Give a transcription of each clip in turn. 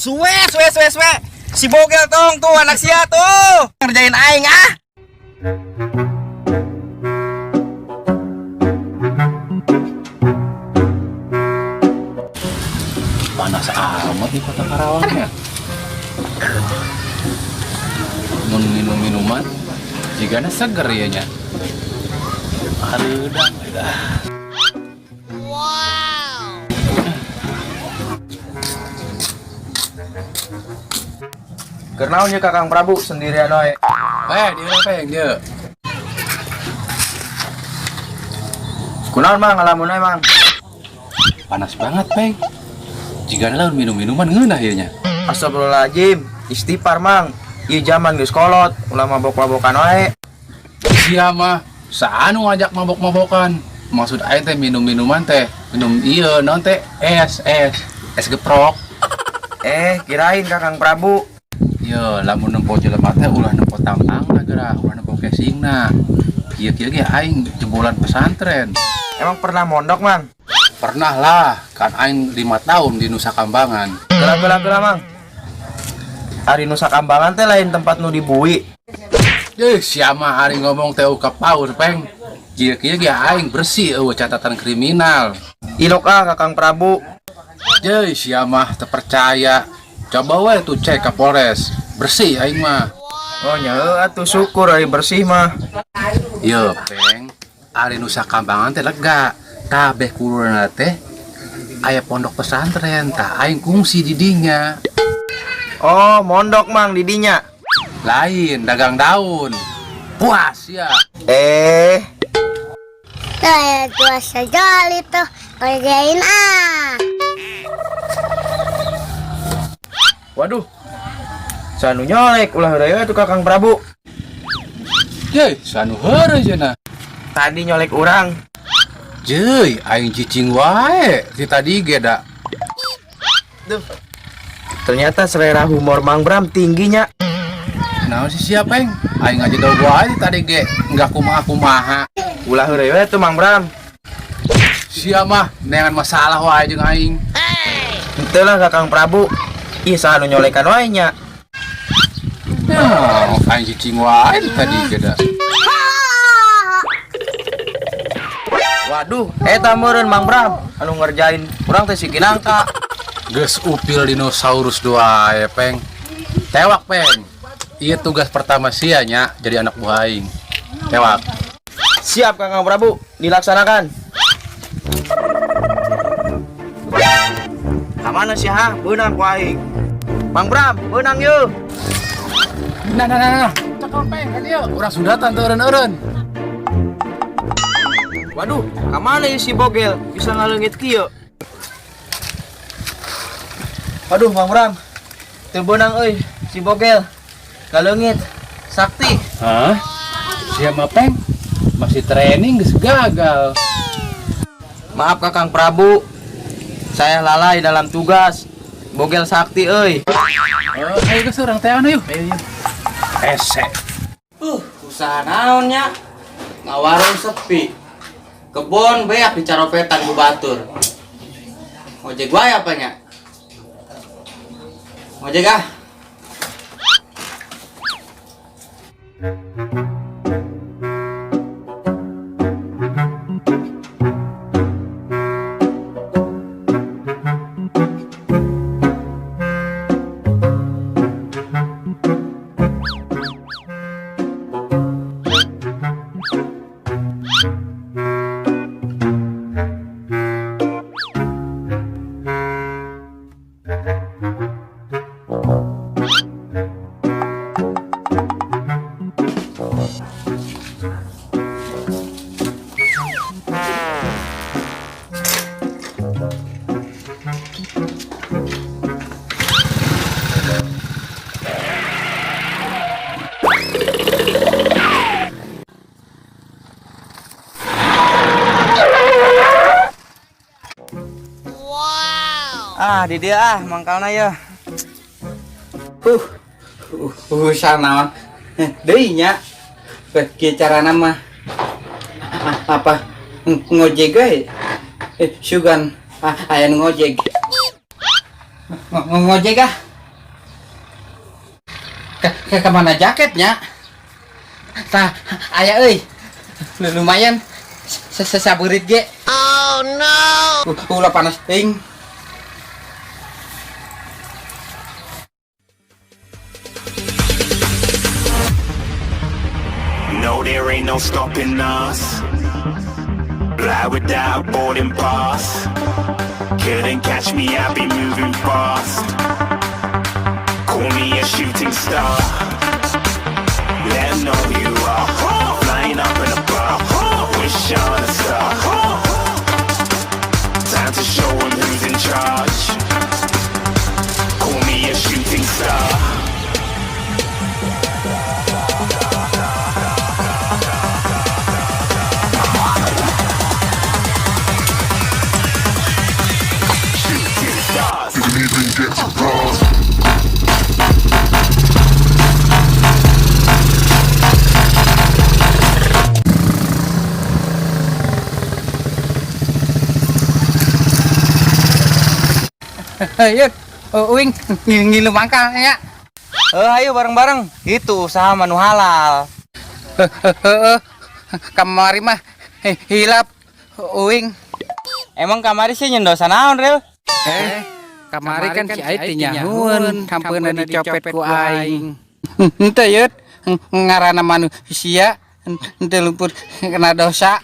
Suwe. Si Bogel tong tuh anak sia tuh ngerjain aing ah. Panas amat di kota Karawang ya. Mun minum minuman jigana seger ya nya. Hareudan dah. Kernaonnya Kakang Prabu sendirian we. Dia peng dia. Kunaon mang ngalamun we mang? Panas banget peng. Jigana laun minum-minuman ngeunah ya nya. Astagfirullahaladzim, istighfar mang. Ieu zaman geus kolot, ulah mabok-mabokan wae. Sia mah saanu ngajak mabok-mabokan. Maksud aing teh minum-minuman teh, minum ieu naon teh es geprok. Kirain Kakang Prabu. Yo, lamun nempo jelema teh ulah nempo tang-tangna geurah, ulah nempo casingna. Kieu-kieu ge aing jebolan pesantren. Emang pernah mondok mang? Pernah lah, kan aing 5 tahun di Nusa Kambangan. Gelah mang. Ari Nusa Kambangan teh lain tempat nu dibui. Sia mah ari ngomong teh ka paur peng. Kieu-kieu ge aing bersih eueuh catatan kriminal. Ilok Kakang Prabu. Sia mah teu percaya. Coba we tuh cek ke Polres. Bersih aing mah. Oh nya atuh syukur ari bersih mah. Yo peng, ari Nusa Kambangan teh lega. Kabeh kuluna teh aya pondok pesantren, tah aing kungsi di dinya. Oh, mondok mang di dinya. Lain dagang daun. Puas ya. Saya tua sejali tuh kerjain ah. Waduh. Sanu nyolek ulah heureuy tuh Kakang Prabu. Sanu heureuy cenah. Tadi nyolek urang. Aing cicing wae si tadi ge da. Duh. Ternyata selera humor Mang Bram tingginya. Naon sih siapa yang? Aing aja tau wae tadi ge enggak kumaha-kumaha. Ulah heureuy tuh Mang Bram. Sia mah neangan masalah wae jeung aing. Henteu lah Kakang Prabu. Ih sanu nyolekan wae nya. Aing cicing wae tadi ge da. Waduh, eta meureun Mang Bram anu ngerjain urang teh si Kinangka. Geus upil dinosaurus doa ya peng. Tewak peng. Ieu tugas pertama sia nya jadi anak buah aing. Tewak. Siap Kakang Prabu, dilaksanakan. Kamana sih ha? Beunang ku aing. Mang Bram, beunang yeuh. Nah. Cakep peng ka dieu. Urang sundatan teu eureun-eureun. Waduh, kamana ieu si Bogel bisa ngaleungit kieu? Waduh, Mang Bram. Teu beunang euy si Bogel. Ngaleungit sakti. Hah? Siapa peng? Masih training geus gagal. Maaf Kakang Prabu. Saya lalai dalam tugas. Bogel sakti euy. Ayo geus urang teh anu yuk. Ayo. Ese. Usaha naonnya? Ngawarung sepi. Kebon beak dicaropetan ku batur. Ngojek wae apanya? Ngojek ah. Ah, di dia mangkalna ya. Sanaon. Deui nya. Kieu carana mah apa ngojek we. Sugan aya nu ngojek. Ngojek ah. Ka mana jaketnya? Tah aya euy. Lumayan sasaberit ge. Oh no. Ulah panas teuing. No, there ain't no stopping us. Fly without boarding pass. Couldn't catch me, I'll be moving fast. Call me a shooting star. Let 'em know you are. Flying up in a bar. Wish on a star. Time to show 'em who's in charge. Call me a shooting star. Ayo, uing ngilu mangkal ya. Ayo bareng-bareng. Itu usaha manu halal. Kamari mah hilap uing. Emang kamari sih nyendosa naon, Ril? Kamari kan si Aing nyahueun hampeuna dicopet ku aing. Henteu yeut ngaranna manusia henteu luput kena dosa.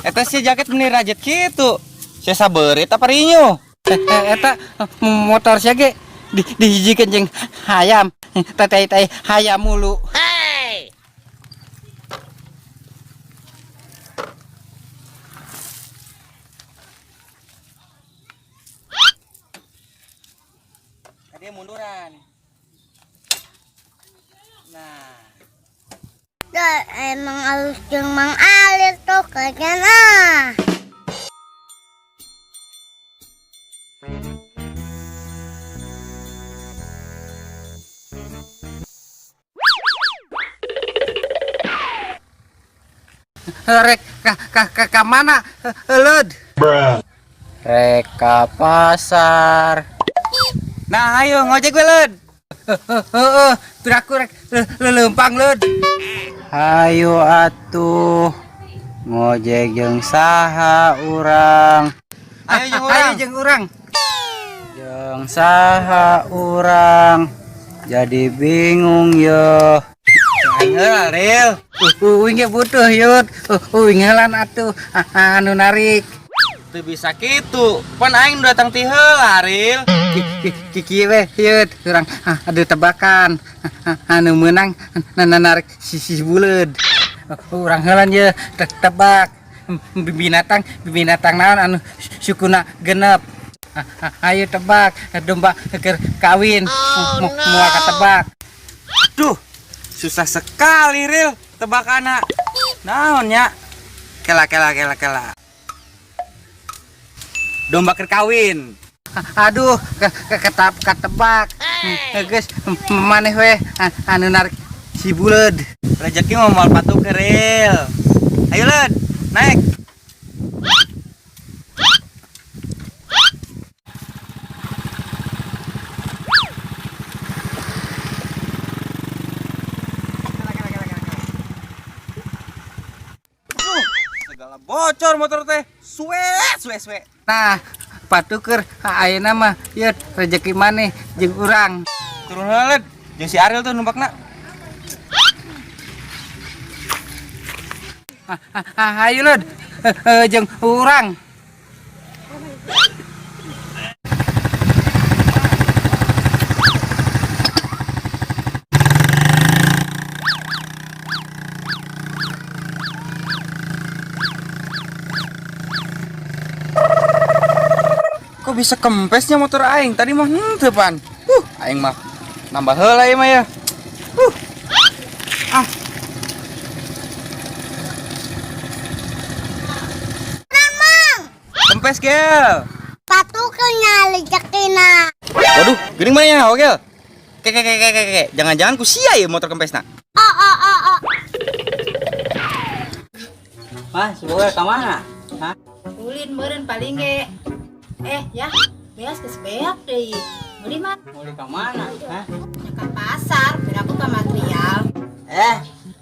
Eta si jaket meni rajet kitu. Sia sabeurit apa rinyu? Eta motor sia ge dihijikeun jeung hayam. Tatay hayam mulu. Dia munduran. Nah. Emang halus jeung Mang Alir tuh kayaknya. Rek ka mana? Euleuh. Rek ka pasar. Nah, ayo ngojek we, Leud. Heeh, piraku rek leumpang, Leud. Hayu atuh ngojek jeung saha urang. Ayo jeung urang. Jeung saha urang. Jadi bingung yo. Ayo, Ril. Uing ge butuh yut. Uing helan atuh anu narik. Teu bisa kitu. Pan aing datang ti heula, Ril. Kiki we yut urang adu tebakan. Anu meunang narik si buleud. Urang helan ye tebak. Binatang naon anu sukuna genep. Ayo tebak domba keur kawin. Moal katebak. Aduh, susah sekali, Ril. Tebakana. Naon nya? Kela. Domba keur kawin. Aduh, ketebak. Geus maneh we anu narik si buleud. Rezeki mau moal patuh ke Ril. Ayo, Leud. Naik. Segala bocor motor teh. Suwe. Nah, patuker ayeuna mah yeut rezeki maneh jeung urang. Turun heula, Leud. Jeung si Ariel tuh numpakna. Ayo Leud, jeung urang. Kok bisa kempesnya motor aing. Tadi mah henteu pan. Aing mah nambah heula ieu mah ya. Ah. Kempes gel. Patukannya lejakina. Waduh, geuning mana ya, Ogel? Kek. Jangan-jangan ku sia ya motor kempesna. Oh. Mas, boga ka mana? Hah? Ulin meureun paling ge. Ya, beas geus beak deui. Meuli mah Boga ka mana? Hah? ka pasar, beda aku ka material.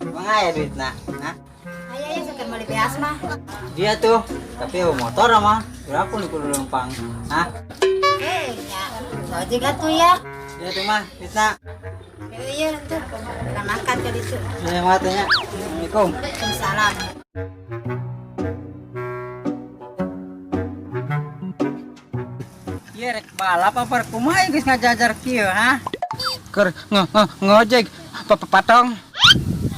Emang aya duitna? Hah? Aya ya saker meuli beas mah. Dia tuh, tapi motor mah berapa nih kudu numpang? Hah? Ya, ojek atuh ya. Dia tuh mah, duitna. Iya, tuh. Kita makan ke ditu. Saya matanya. Assalamualaikum. Waalaikumsalam. Iya rek balap apa kumaha geus ngajajar kieu, hah? Keur ngojek patong.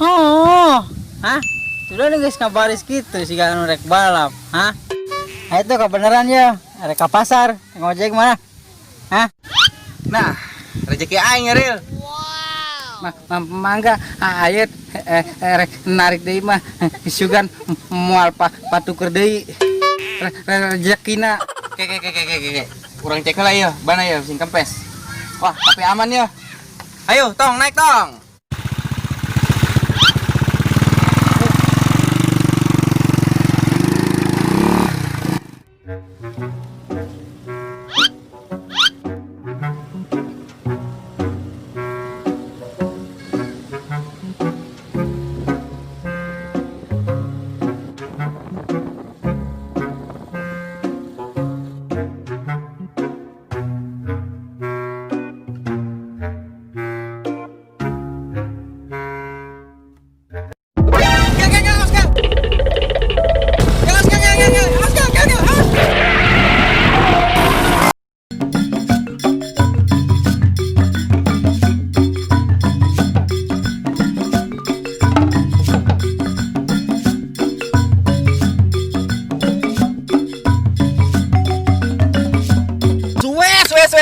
Oh. Hah? Sudah nih guys kabaris gitu sih kan rek balap, hah? Itu kebenaran ya, rek ka pasar, ngojek mana? Hah? Nah, rezeki aing ya, Ril. Mangga ayeut rek narik deui mah sugan moal patuker deui. Rezekina. Kek. Urang cek heula ya, bana ya sing kempes. Wah, tapi aman ya. Ayo, tong naik tong.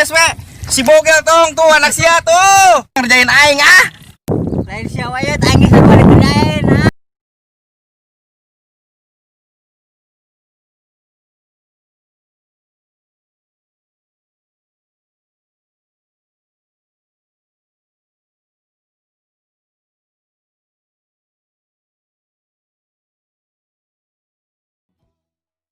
Suwe. Si Bogel tong tuh anak sia tuh ngerjain aing ah. Lain sia wae aing geus